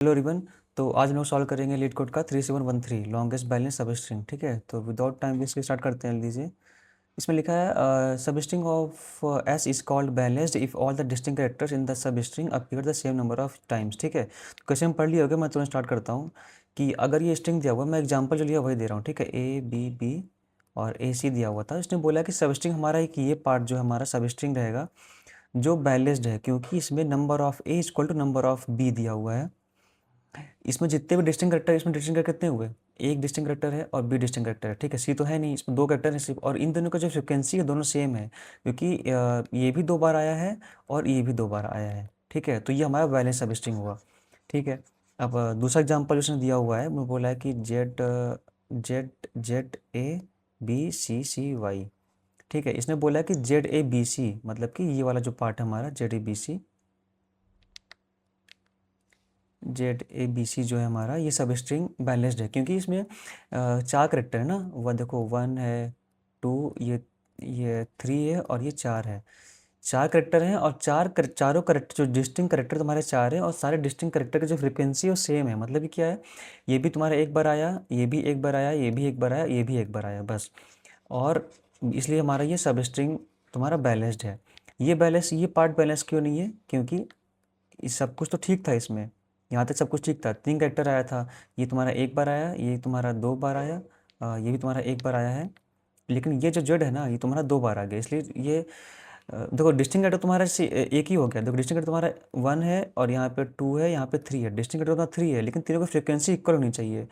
Hello everyone. तो आज हम लोग सॉल्व करेंगे लीड कोड का 3713 लॉन्गेस्ट बैलेंस सब स्ट्रिंग। ठीक है, तो विदाउट टाइम वेस्ट के स्टार्ट करते हैं। लीजिए, इसमें लिखा है सब string of S is called balanced if all the distinct characters in the sub string appear the same number of times. ठीक है, तो क्वेश्चन पढ़ लिया होगा, मैं तुरंत स्टार्ट करता हूँ कि अगर ये स्ट्रिंग दिया हुआ, मैं एग्जाम्पल जो लिया वही दे रहा हूँ। ठीक है, ए बी बी और ए सी दिया हुआ था। इसने बोला कि सब स्ट्रिंग हमारा एक ये पार्ट जो हमारा सब स्ट्रिंग रहेगा जो बैलेंस्ड है, क्योंकि इसमें number of A equal to number of B दिया हुआ है। इसमें जितने भी डिस्टिंक्ट कैरेक्टर, इसमें डिस्टिंक्ट कैरेक्टर कितने हुए? एक डिस्टिंक्ट कैरेक्टर है और बी डिस्टिंक्ट कैरेक्टर है। ठीक है, सी तो है नहीं, इसमें दो कैरेक्टर है सिर्फ, और इन दोनों का जो फ्रिक्वेंसी है दोनों सेम है, क्योंकि ये भी 2 बार आया है और ये भी 2 बार आया है। ठीक है, तो ये हमारा बैलेंस सब स्ट्रिंग हुआ। ठीक है, अब दूसरा एग्जाम्पल उसने दिया हुआ है, वो बोला है कि Z Z Z A B C C Y. ठीक है, इसने बोला है कि जेड ए बी सी, मतलब कि ये वाला जो पार्ट है हमारा Z A B C, Z A B C जो है हमारा, ये सब स्ट्रिंग बैलेंस्ड है, क्योंकि इसमें 4 करेक्टर है ना। वह देखो, 1 है, 2, ये 3 है और ये 4 है। 4 करेक्टर हैं और चारों करेक्टर जो डिस्टिंक्ट करेक्टर तुम्हारे 4 हैं, और सारे डिस्टिंक्ट करेक्टर की जो फ्रिक्वेंसी है वो सेम है। मतलब कि क्या है, ये भी तुम्हारा एक बार आया, ये भी एक बार आया, ये भी एक बार आया, ये भी एक बार आया, बस। और इसलिए हमारा ये सब स्ट्रिंग तुम्हारा बैलेंस्ड है। ये पार्ट बैलेंस क्यों नहीं है? क्योंकि ये सब कुछ तो ठीक था इसमें, यहाँ तक सब कुछ ठीक था। 3 कैरेक्टर आया था, ये तुम्हारा एक बार आया, ये तुम्हारा 2 बार आया, ये भी तुम्हारा एक बार आया है। लेकिन ये जो जेड है ना, ये तुम्हारा 2 बार आ गया, इसलिए ये देखो डिस्टिंक्ट कैरेक्टर तुम्हारा एक ही हो गया। देखो डिस्टिंक्ट कैरेक्टर तुम्हारा 1 है और यहाँ पे 2 है, यहाँ पे 3 है। डिस्टिंक्ट कैरेक्टर तुम्हारा 3 है, लेकिन तीनों की फ्रिक्वेंसी इक्वल होनी चाहिए।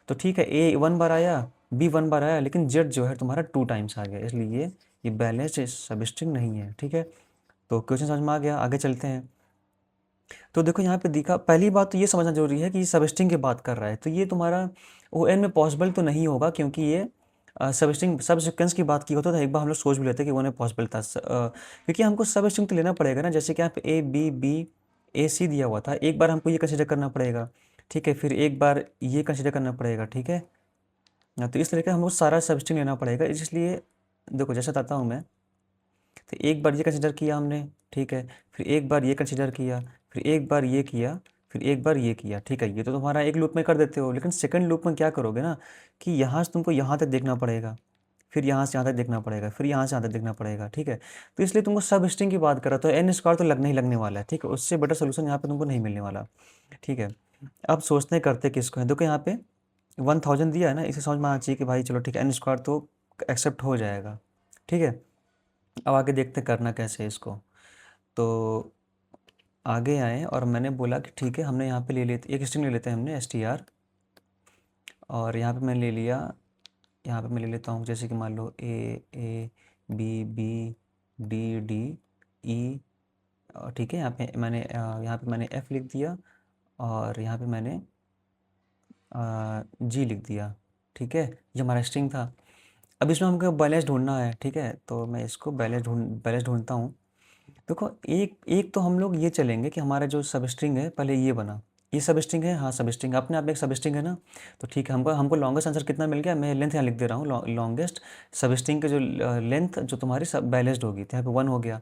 तो ठीक है, ए 1 बार आया, बी 1 बार आया, लेकिन जेड जो है तुम्हारा 2 टाइम्स आ गया, इसलिए ये बैलेंस्ड सब स्ट्रिंग नहीं है। ठीक है, तो क्वेश्चन समझ में आ गया, आगे चलते हैं। तो देखो यहाँ पे दिखा, पहली बात तो ये समझना जरूरी है कि ये सबस्ट्रिंग की बात कर रहा है, तो ये तुम्हारा ओ एन में पॉसिबल तो नहीं होगा, क्योंकि ये सबस्ट्रिंग सब सीक्वेंस की बात की होता तो एक बार हम लोग सोच भी लेते कि वो नहीं पॉसिबल था। क्योंकि हमको सबस्ट्रिंग तो लेना पड़ेगा ना, जैसे कि यहाँ पे ए बी बी ए सी दिया हुआ था, एक बार हमको ये कंसिडर करना पड़ेगा। ठीक है, फिर एक बार ये कंसिडर करना पड़ेगा। ठीक है, तो इस तरीके हमको सारा सबस्ट्रिंग लेना पड़ेगा, इसलिए देखो जैसे बताता हूँ मैं। तो एक बार ये कंसिडर किया हमने, ठीक है, फिर एक बार ये कंसिडर किया, फिर एक बार ये किया, फिर एक बार ये किया। ठीक है, ये तो तुम्हारा एक लूप में कर देते हो, लेकिन सेकंड लूप में क्या करोगे ना, कि यहाँ से तुमको यहाँ तक देखना पड़ेगा, फिर यहाँ से यहाँ तक देखना पड़ेगा, फिर यहाँ से यहाँ तक देखना पड़ेगा। ठीक है, तो इसलिए तुमको सब स्ट्रिंग की बात कर रहा, तो एन स्क्वायर तो लगने ही लगने वाला है। ठीक है, उससे बेटर सोल्यूशन यहाँ पे तुमको नहीं मिलने वाला। ठीक है, अब सोचते करते किसको है। देखो यहाँ पे 1000 दिया है ना, इसे समझ में आना चाहिए कि भाई चलो ठीक है, एन स्क्वायर तो एक्सेप्ट हो जाएगा। ठीक है, अब आगे देखते करना कैसे है इसको। तो आगे आए और मैंने बोला कि ठीक है, हमने यहाँ पे ले लेते, एक स्ट्रिंग ले लेते हैं हमने एस टी आर, और यहाँ पे मैंने ले लिया, यहाँ पे मैं ले लेता हूँ जैसे कि मान लो A B B D D E. ठीक है, यहाँ पे मैंने एफ लिख दिया, और यहाँ पे मैंने जी लिख दिया। ठीक है, ये हमारा स्ट्रिंग था। अब इसमें हमको बैलेंस ढूंढना है। ठीक है, तो मैं इसको बैलेंस ढूंढता हूँ। देखो, एक एक तो हम लोग ये चलेंगे कि हमारा जो सब स्ट्रिंग है, पहले ये बना, ये सब स्ट्रिंग है, हाँ सब स्ट्रिंग अपने आप में एक सब स्ट्रिंग है ना। तो ठीक है, हमको हमको लॉन्गेस्ट आंसर कितना मिल गया, मैं लेंथ यहाँ लिख दे रहा हूँ। लॉन्गेस्ट सब स्ट्रिंग के जो लेंथ जो तुम्हारी सब बैलेंस्ड होगी, तो यहाँ पे 1 हो गया।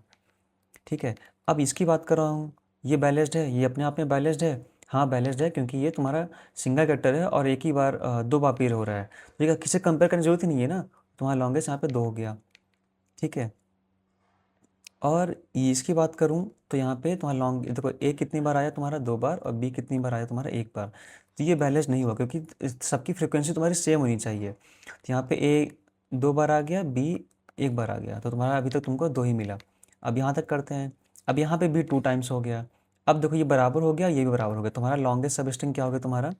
ठीक है, अब इसकी बात कर रहा हूँ, ये बैलेंस्ड है, ये अपने आप में बैलेंस्ड है। हाँ बैलेंस्ड है, क्योंकि ये तुम्हारा सिंगल कैरेक्टर है और एक ही बार 2 बार पेयर हो रहा है, तो ये किसी कंपेयर करने की जरूरत ही नहीं है ना। तुम्हारा लॉन्गेस्ट यहाँ पे 2 हो गया। ठीक है, और ये इसकी बात करूँ तो यहाँ पे तुम्हारा लॉन्ग, देखो ए कितनी बार आया तुम्हारा 2 बार, और बी कितनी बार आया तुम्हारा 1 बार। तो ये बैलेंस नहीं हुआ, क्योंकि सबकी फ्रिक्वेंसी तुम्हारी सेम होनी चाहिए। तो यहाँ पे ए 2 बार आ गया, बी 1 बार आ गया, तो तुम्हारा अभी तक तुमको 2 ही मिला। अब यहाँ तक करते हैं, अब यहाँ पे बी 2 टाइम्स हो गया। अब देखो ये बराबर हो गया, ये भी बराबर हो गया, तुम्हारा लॉन्गेस्ट सब स्ट्रिंग क्या हो गया, तुम्हारा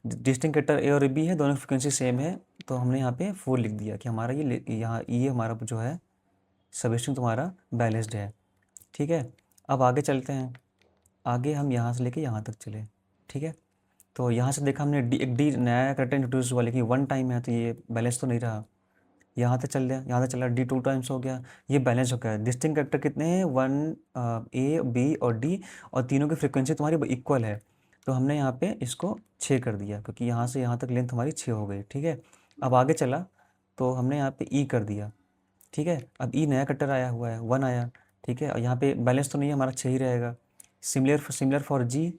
डिस्टिंक्ट कैरेक्टर ए और बी है, दोनों की फ्रिक्वेंसी सेम है। तो हमने यहाँ पे 4 लिख दिया कि हमारा यहाँ ये हमारा जो है सब स्ट्रिंग तुम्हारा बैलेंस्ड है। ठीक है, अब आगे चलते हैं। आगे हम यहाँ से लेके यहाँ तक चले। ठीक है, तो यहाँ से देखा हमने एक डी नया करेक्टर इंट्रोड्यूस हुआ, लेकिन 1 टाइम है, तो ये बैलेंस तो नहीं रहा। यहाँ तक चल गया, यहाँ तक चला, डी 2 टाइम्स हो गया, ये बैलेंस हो गया। डिस्टिंक्ट कैरेक्टर कितने हैं, 1 ए बी और डी, और तीनों की फ्रिक्वेंसी तुम्हारी इक्वल है। तो हमने यहाँ पे इसको 6 कर दिया, क्योंकि यहाँ से यहाँ तक लेंथ हमारी 6 हो गई। ठीक है, अब आगे चला तो हमने यहाँ पे ई कर दिया। ठीक है, अब ई नया कटर आया हुआ है, 1 आया। ठीक है, और यहाँ पे बैलेंस तो नहीं है, हमारा 6 ही रहेगा। Similar for G,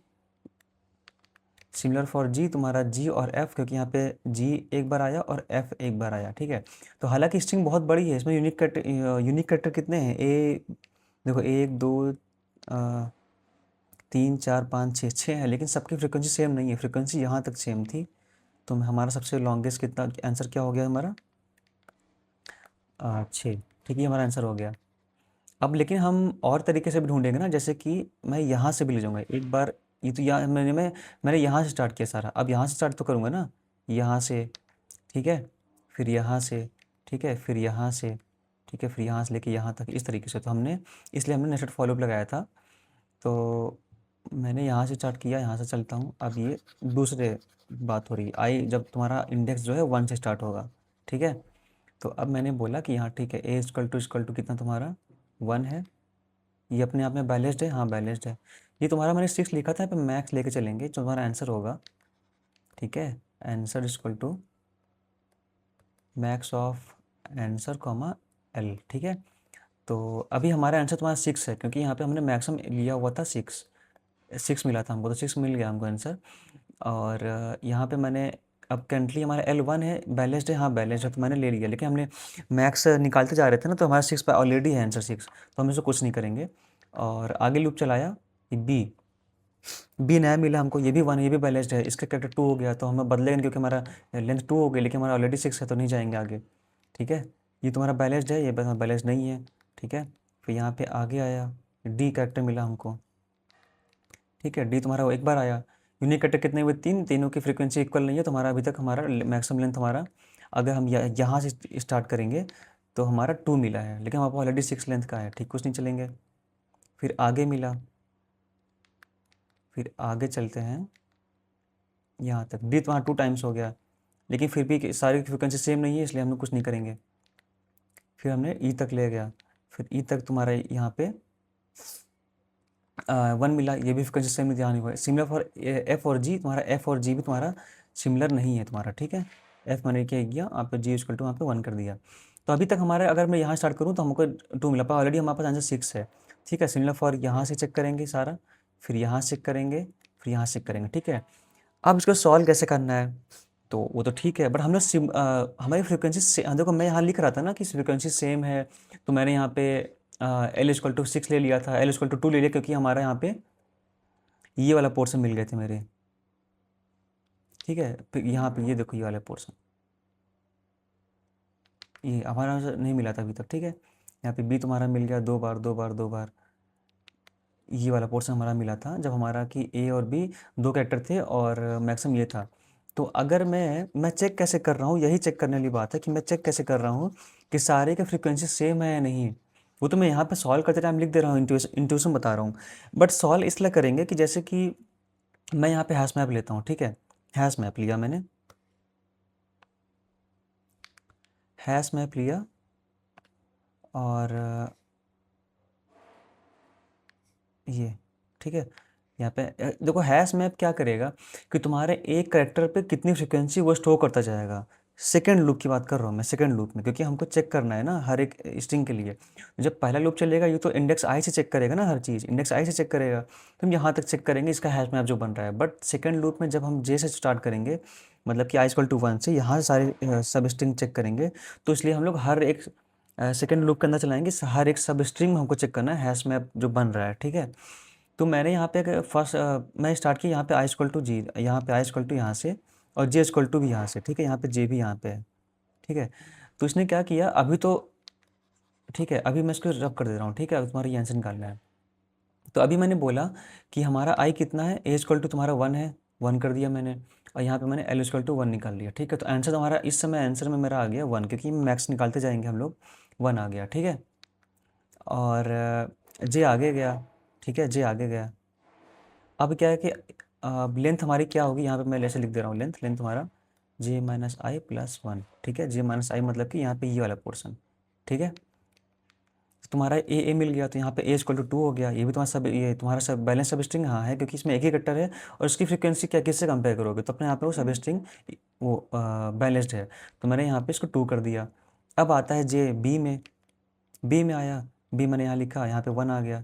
similar for G, तुम्हारा जी और एफ, क्योंकि यहाँ पे जी एक बार आया और एफ एक बार आया, ठीक है। तो हालांकि स्ट्रिंग बहुत बड़ी है, इसमें यूनिक कैरेक्टर कितने हैं, देखो 1 2 3 4 5 6 6 है, लेकिन सबकी फ्रिक्वेंसी सेम नहीं है, फ्रिक्वेंसी यहाँ तक सेम थी। तो हमारा सबसे लॉन्गेस्ट कितना आंसर क्या हो गया हमारा, 6, ठीक है, ये हमारा आंसर हो गया। अब लेकिन हम और तरीके से भी ढूंढेंगे ना, जैसे कि मैं यहाँ से भी ले जाऊँगा एक बार, ये तो यहाँ मैंने यहाँ से स्टार्ट किया सारा, अब यहाँ से स्टार्ट तो करूँगा ना, यहाँ से, ठीक है, फिर यहाँ से, ठीक है, फिर यहाँ से, ठीक है, फिर यहाँ से लेके यहाँ तक, इस तरीके से। तो इसलिए हमने नेस्टेड फॉलो अप लगाया था। तो मैंने यहाँ से स्टार्ट किया, यहाँ से चलता हूँ। अब ये दूसरे बात हो रही है, आई जब तुम्हारा इंडेक्स जो है 1 से स्टार्ट होगा, ठीक है। तो अब मैंने बोला कि यहाँ ठीक है, ए इक्वल टू कितना तुम्हारा 1 है, ये अपने आप में बैलेंस्ड है, हाँ बैलेंस्ड है। ये तुम्हारा मैंने 6 लिखा था, यहाँ पे मैक्स लेके चलेंगे, जो तुम्हारा आंसर होगा, ठीक है, answer equal to max of answer comma L, ठीक है। तो अभी हमारा आंसर तुम्हारा 6 है, क्योंकि यहाँ पे हमने मैक्सिमम लिया हुआ था 6 मिला था हमको, तो 6 मिल गया हमको आंसर। और यहाँ पे मैंने अब करेंटली हमारा L1 है, बैलेंस्ड है, हाँ बैलेंस्ड है, तो मैंने ले लिया, लेकिन हमने मैक्स निकालते जा रहे थे ना, तो हमारा 6 पे ऑलरेडी है आंसर 6, तो हम इसको कुछ नहीं करेंगे। और आगे लूप चलाया, बी नया मिला हमको, ये भी 1 है, ये भी बैलेंस्ड है, इसका कैरेक्टर 2 हो गया, तो हमें बदलेगा नहीं, क्योंकि हमारा लेंथ 2 हो गई, लेकिन हमारा ऑलरेडी 6 है, तो नहीं जाएंगे आगे, ठीक है। ये तुम्हारा बैलेंस्ड है, ये बैलेंस्ड नहीं है, ठीक है। फिर यहाँ पे आगे आया, डी कैरेक्टर मिला हमको, ठीक है, डी तुम्हारा एक बार आया। यूनिक कैरेक्टर कितने हुए, 3, तीनों की फ्रीक्वेंसी इक्वल नहीं है, तो हमारा अभी तक हमारा मैक्सिमम लेंथ हमारा, अगर हम यहाँ से स्टार्ट करेंगे तो हमारा 2 मिला है, लेकिन हमारे ऑलरेडी 6 लेंथ का है, ठीक, कुछ नहीं चलेंगे। फिर आगे मिला, फिर आगे चलते हैं यहाँ तक, डी तो वहाँ 2 टाइम्स हो गया, लेकिन फिर भी सारी फ्रिक्वेंसी सेम नहीं है, इसलिए हम लोग कुछ नहीं करेंगे। फिर हमने ई तक ले गया, फिर ई तक तुम्हारा यहाँ पे 1 मिला, ये भी फ्रिक्वेंसी सेम ध्यान नहीं हुआ। सिमिलर फॉर एफ और जी, तुम्हारा एफ और जी भी तुम्हारा सिमिलर नहीं है तुम्हारा, ठीक है। एफ मैंने क्या किया, आप जी इक्वल टू वहाँ पे 1 कर दिया। तो अभी तक हमारे, अगर मैं यहाँ स्टार्ट करूँ तो हमको 2 मिला, पर ऑलरेडी हमारे पास आंसर 6 है, ठीक है। सिमिलर फॉर यहाँ से चेक करेंगे सारा, फिर यहाँ से चेक करेंगे, फिर यहाँ से चेक करेंगे, ठीक है। अब इसको सॉल्व कैसे करना है, तो वो तो ठीक है, बट हम लोग हमारी फ्रिक्वेंसी से, देखो मैं यहाँ लिख रहा था ना कि फ्रिक्वेंसी सेम है, तो मैंने यहाँ पे एल इक्वल टू 6 ले लिया था, एल इक्वल टू 2 ले लिया, क्योंकि हमारा यहाँ पे ये वाला पोर्शन मिल गए थे मेरे, ठीक है। फिर यहाँ पे ये देखो, ये वाला पोर्शन, ये हमारा आंसर नहीं मिला था अभी तक, ठीक है। यहाँ पे बी तुम्हारा मिल गया 2 बार 2 बार 2 बार, ये वाला पोर्शन हमारा मिला था जब हमारा कि ए और बी 2 कैरेक्टर थे और मैक्सिमम ये था। तो अगर मैं चेक कैसे कर रहा हूँ, यही चेक करने वाली बात है कि मैं चेक कैसे कर रहा हूँ कि सारे के फ्रीक्वेंसी सेम है या नहीं। वो तो मैं यहाँ पे सॉल्व करते टाइम लिख दे रहा हूँ, इंट्यूशन बता रहा हूँ, बट सॉल्व इसलिए करेंगे कि जैसे कि मैं यहाँ पे हैश मैप लेता हूँ, ठीक है, हैश मैप लिया मैंने, हैश मैप लिया, और ये, ठीक है। यहाँ पे देखो हैश मैप क्या करेगा कि तुम्हारे एक करेक्टर पे कितनी फ्रिक्वेंसी वो स्टोर करता जाएगा। सेकंड लूप की बात कर रहा हूँ मैं, सेकंड लूप में, क्योंकि हमको चेक करना है ना हर एक स्ट्रिंग के लिए। जब पहला लूप चलेगा ये तो इंडेक्स आई से चेक करेगा ना, हर चीज़ इंडेक्स आई से चेक करेगा, तो हम यहाँ तक चेक करेंगे इसका हैश मैप जो बन रहा है। बट सेकंड लूप में जब हम जे से स्टार्ट करेंगे, मतलब कि आई इक्वल टू 1 से यहाँ से सारे सब स्ट्रिंग चेक करेंगे, तो इसलिए हम लोग हर एक सेकंड लूप के अंदर चलाएंगे, हर एक सब स्ट्रिंग में हमको चेक करना है हैश मैप जो बन रहा है, ठीक है। तो मैंने यहाँ पे फर्स्ट मैं स्टार्ट किया यहाँ पे आई इक्वल टू जी, यहाँ पे आई इक्वल टू यहाँ से, और जे इक्वल टू भी यहाँ से, ठीक है, यहाँ पे जे भी यहाँ पे है, ठीक है। तो इसने क्या किया अभी तो, ठीक है, अभी मैं इसको रब कर दे रहा हूँ, ठीक है, अब तुम्हारा ये आंसर निकालना है। तो अभी मैंने बोला कि हमारा आई कितना है, ए इक्वल टू तुम्हारा 1 है, 1 कर दिया मैंने, और यहाँ पे मैंने एल इक्वल टू 1 निकाल लिया, ठीक है। तो आंसर तुम्हारा इस समय आंसर में मेरा आ गया 1, क्योंकि मैक्स निकालते जाएंगे हम लोग, 1 आ गया, ठीक है। और जे आगे गया, ठीक है, जे आगे गया। अब क्या है कि लेंथ हमारी क्या होगी, यहाँ पे मैं ऐसे लिख दे रहा हूँ, लेंथ लेंथ हमारा जे माइनस आई प्लस 1, ठीक है। जे माइनस आई मतलब कि यहाँ पे ये वाला पोर्शन, ठीक है। तो तुम्हारा ए मिल गया, तो यहाँ पे ए इक्वल टू 2 हो गया, ये भी तुम्हारा सब, ये तुम्हारा सब बैलेंस सब स्ट्रिंग हाँ है, क्योंकि इसमें एक ही कट्टर है, और इसकी फ्रीक्वेंसी क्या किससे कंपेयर करोगे, तो अपने यहाँ पे वो सब स्ट्रिंग वो बैलेंस्ड है, तो मैंने यहाँ पे इसको 2 कर दिया। अब आता है जे बी में आया, बी मैंने यहाँ लिखा, यहाँ पे 1 आ गया,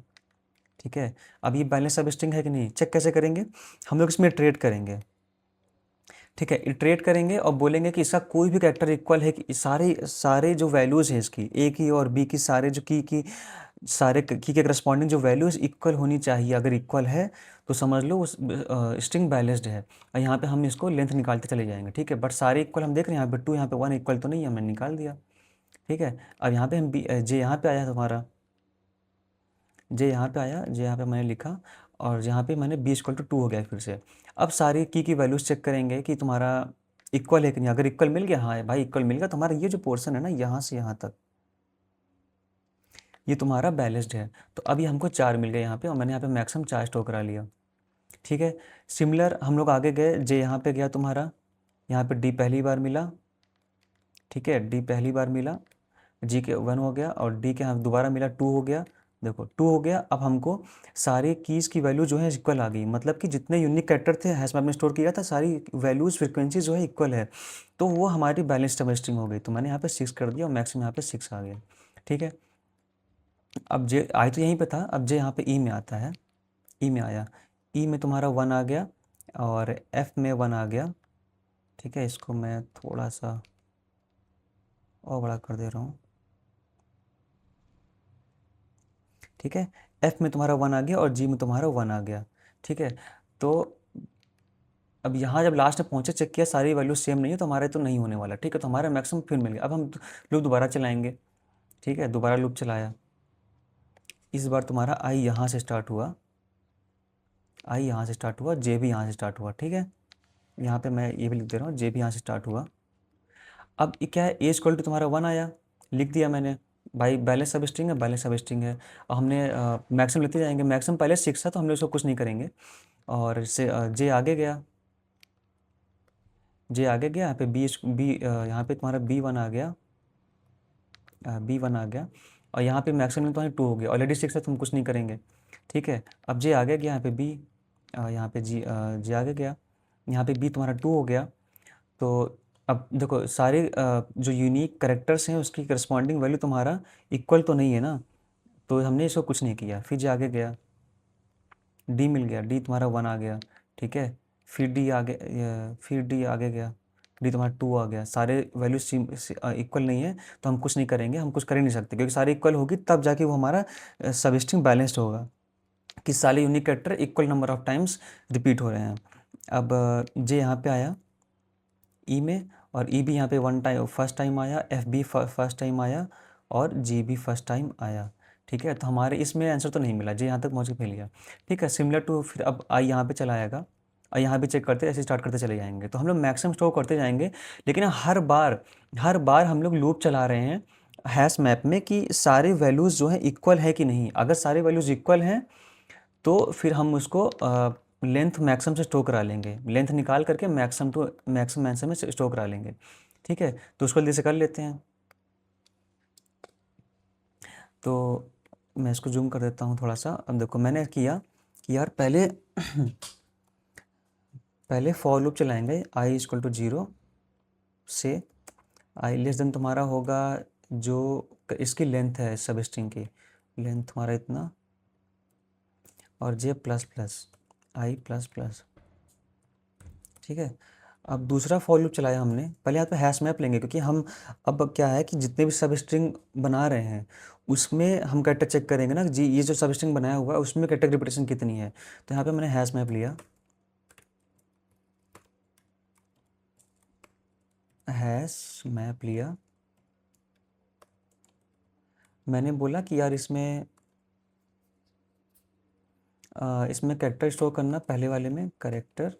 ठीक है। अब ये बैलेंस सब स्ट्रिंग है कि नहीं, चेक कैसे करेंगे, हम लोग इसमें ट्रेड करेंगे, ठीक है, इटरेट करेंगे और बोलेंगे कि इसका कोई भी कैरेक्टर इक्वल है कि सारे सारे जो वैल्यूज़ हैं इसकी ए की और बी की, सारे जो की सारे की के करस्पॉन्डिंग जो वैल्यूज़ इक्वल होनी चाहिए। अगर इक्वल है तो समझ लो उस स्ट्रिंग बैलेंस्ड है। और यहाँ पे हम इसको लेंथ निकालते चले जाएंगे। ठीक है, बट सारे इक्वल हम देख रहे हैं, यहाँ पे 2, यहाँ पे 1 इक्वल तो नहीं है, हमने निकाल दिया। ठीक है, अब यहाँ पे हम जे यहाँ पे आया तुम्हारा, जे यहाँ पे आया, जे यहाँ पे मैंने लिखा और यहाँ पे मैंने बी इक्वल टू 2 हो गया फिर से। अब सारी की वैल्यूज़ चेक करेंगे कि तुम्हारा इक्वल है कि नहीं। अगर इक्वल मिल गया, हाँ भाई इक्वल मिल गया, तो हमारा ये जो पोर्शन है ना यहाँ से यहाँ तक ये तुम्हारा बैलेंस्ड है। तो अभी हमको 4 मिल गए यहाँ पे और मैंने यहाँ पे मैक्सिमम 4 स्टोर करा लिया। ठीक है, सिमिलर हम लोग आगे गए, जे यहाँ पे गया तुम्हारा, यहाँ पे डी पहली बार मिला। ठीक है, डी पहली बार मिला, जी के 1 हो गया और डी के यहाँ दोबारा मिला 2 हो गया। देखो 2 हो गया। अब हमको सारे कीज़ की वैल्यू जो है इक्वल आ गई, मतलब कि जितने यूनिक कैरेक्टर थे हैश मैप में स्टोर किया था, सारी वैल्यूज़ फ्रिक्वेंसी जो है इक्वल है, तो वो हमारी बैलेंस स्ट्रिंग हो गई। तो मैंने यहाँ पे 6 कर दिया और मैक्सिमम यहाँ पे 6 आ गया। ठीक है, अब जे आई तो यहीं पे था, अब जे यहाँ पे ई में आता है, ई में आया, ई में तुम्हारा 1 आ गया और एफ में 1 आ गया। ठीक है, इसको मैं थोड़ा सा और बड़ा कर दे रहा हूँ। ठीक है, एफ में तुम्हारा 1 आ गया और जी में तुम्हारा 1 आ गया। ठीक है, तो अब यहाँ जब लास्ट में पहुँचे, चेक किया सारी वैल्यू सेम नहीं है, तो हमारे तो नहीं होने वाला। ठीक है, तो हमारा मैक्सिमम फिर मिल गया। अब हम लूप दोबारा चलाएंगे। ठीक है, दोबारा लूप चलाया, इस बार तुम्हारा आई यहाँ से स्टार्ट हुआ, आई यहाँ से स्टार्ट हुआ, जे भी यहाँ से स्टार्ट हुआ। ठीक है, यहाँ पे मैं ये भी लिख दे रहा हूँ, जे भी यहाँ से स्टार्ट हुआ। अब ये क्या है, ए इक्वल टू तुम्हारा 1 आया, लिख दिया मैंने, भाई बैलेंस सब स्ट्रिंग है, बैलेंस सब स्ट्रिंग है। और हमने मैक्सिमम लेते जाएंगे, मैक्सिमम पहले 6 था तो हम लोग इसको कुछ नहीं करेंगे। और इससे जे आगे गया, जे आगे गया, यहाँ पे बी यहाँ पे तुम्हारा B1 आ गया, B1 आ गया और यहाँ पे मैक्सिमम तुम्हारी 2 हो गया, ऑलरेडी 6 है तो हम कुछ नहीं करेंगे। ठीक है, अब जे आगे गया, यहाँ पे बी, यहाँ पे जे आगे गया, यहाँ पे बी तुम्हारा 2 हो गया। तो अब देखो सारे जो यूनिक करेक्टर्स हैं उसकी करस्पॉन्डिंग वैल्यू तुम्हारा इक्वल तो नहीं है ना, तो हमने इसको कुछ नहीं किया। फिर जे आगे गया, डी मिल गया, डी तुम्हारा 1 आ गया। ठीक है, फिर डी आगे, फिर डी आगे गया, डी तुम्हारा 2 आ गया। सारे वैल्यू इक्वल नहीं है तो हम कुछ नहीं करेंगे, हम कुछ कर ही नहीं सकते, क्योंकि सारे इक्वल होगी तब जाके वो हमारा सब स्ट्रिंग बैलेंस्ड होगा, कि सारे unique character equal number of times repeat हो रहे हैं। अब जे यहाँ पे आया ई में, और ई भी यहाँ पे 1 टाइम फर्स्ट टाइम आया, एफ भी फर्स्ट टाइम आया और जी भी फर्स्ट टाइम आया। ठीक है, तो हमारे इसमें आंसर तो नहीं मिला, जे यहाँ तक पहुँच के मिल गया। ठीक है, सिमिलर टू फिर अब आई यहाँ पे चला आएगा और यहाँ भी चेक करते ऐसे स्टार्ट करते चले जाएंगे। तो हम लोग मैक्सिमम स्टोर करते जाएंगे, लेकिन हर बार हम लोग लूप चला रहे हैं हैश मैप में कि सारे वैल्यूज़ जो हैं इक्वल है कि नहीं। अगर सारे वैल्यूज़ इक्वल हैं तो फिर हम उसको लेंथ मैक्सिमम से स्टोर करा लेंगे, लेंथ निकाल करके मैक्सिमम टू मैक्सिमम आंसर में स्टोर करा लेंगे। ठीक है, तो उसको जल्दी से कर लेते हैं। तो मैं इसको जूम कर देता हूँ थोड़ा सा। अब देखो मैंने किया कि यार पहले पहले फॉर लूप चलाएंगे आई इक्वल टू 0 से आई लेस देन तुम्हारा होगा जो इसकी लेंथ है सब स्ट्रिंग की, लेंथ तुम्हारा इतना, और जे प्लस प्लस आई प्लस प्लस। ठीक है, अब दूसरा फॉर लूप चलाया हमने, पहले यहाँ पे हैश मैप लेंगे, क्योंकि हम अब क्या है कि जितने भी सब स्ट्रिंग बना रहे हैं उसमें हम कैरेक्टर चेक करेंगे ना जी, ये जो सब स्ट्रिंग बनाया हुआ है उसमें कैरेक्टर रिपीटेशन कितनी है। तो यहाँ पे मैंने हैश मैप लिया, हैश मैप लिया, मैंने बोला कि यार इसमें इसमें कैरेक्टर स्टोर करना, पहले वाले में कैरेक्टर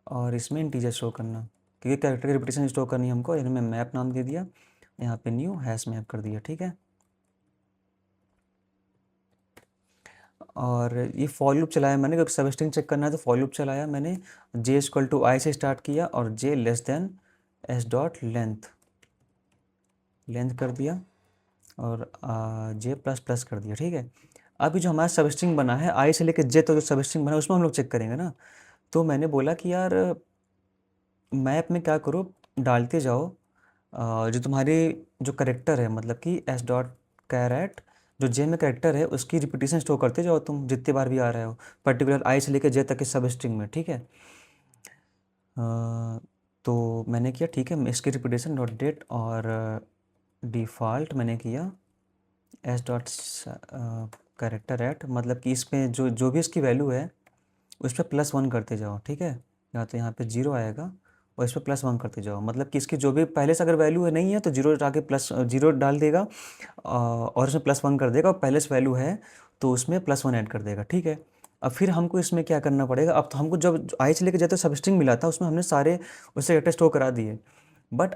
और इसमें इंटीजर स्टोर करना, क्योंकि कैरेक्टर की रिपीटेशन स्टोर करनी है हमको। यानी मैं मैप नाम दे दिया, यहाँ पे न्यू हैश मैप कर दिया। ठीक है, और ये फॉर लूप चलाया मैंने, क्योंकि सब स्ट्रिंग चेक करना है तो फॉर लूप चलाया मैंने। जे इक्वल टू आई से स्टार्ट किया और J less than S dot length, length कर दिया और जे प्लस प्लस कर दिया। ठीक है, अभी जो हमारा सब स्ट्रिंग बना है आई से लेकर जे तो जो सब स्ट्रिंग बना है उसमें हम लोग चेक करेंगे ना। तो मैंने बोला कि यार मैप में क्या करो, डालते जाओ जो तुम्हारी जो करेक्टर है, मतलब कि एस डॉट कैरेट जो जे में करेक्टर है उसकी रिपीटेशन स्टोर करते जाओ तुम, जितने बार भी आ रहे हो, पर्टिकुलर आई से लेकर जे तक के सब स्ट्रिंग में। ठीक है, तो मैंने किया ठीक है, इसकी रिपीटेशन डॉट डेट और डिफ़ॉल्ट मैंने किया एस डॉट कैरेक्टर एट, मतलब कि इसमें जो जो भी इसकी वैल्यू है उस पर +1 करते जाओ, ठीक है। या तो यहाँ पे 0 आएगा और इस पर +1 करते जाओ, मतलब कि इसकी जो भी पहले से अगर वैल्यू है नहीं है तो 0 डाल के +0 डाल देगा और उसमें +1 कर देगा, और पहले से वैल्यू है तो उसमें +1 ऐड कर देगा, ठीक है। अब फिर हमको इसमें क्या करना पड़ेगा, अब तो हमको जब आई से लेके जाते सब स्ट्रिंग मिला था उसमें हमने सारे उससे कैरेक्टर स्टोर करा दिए, बट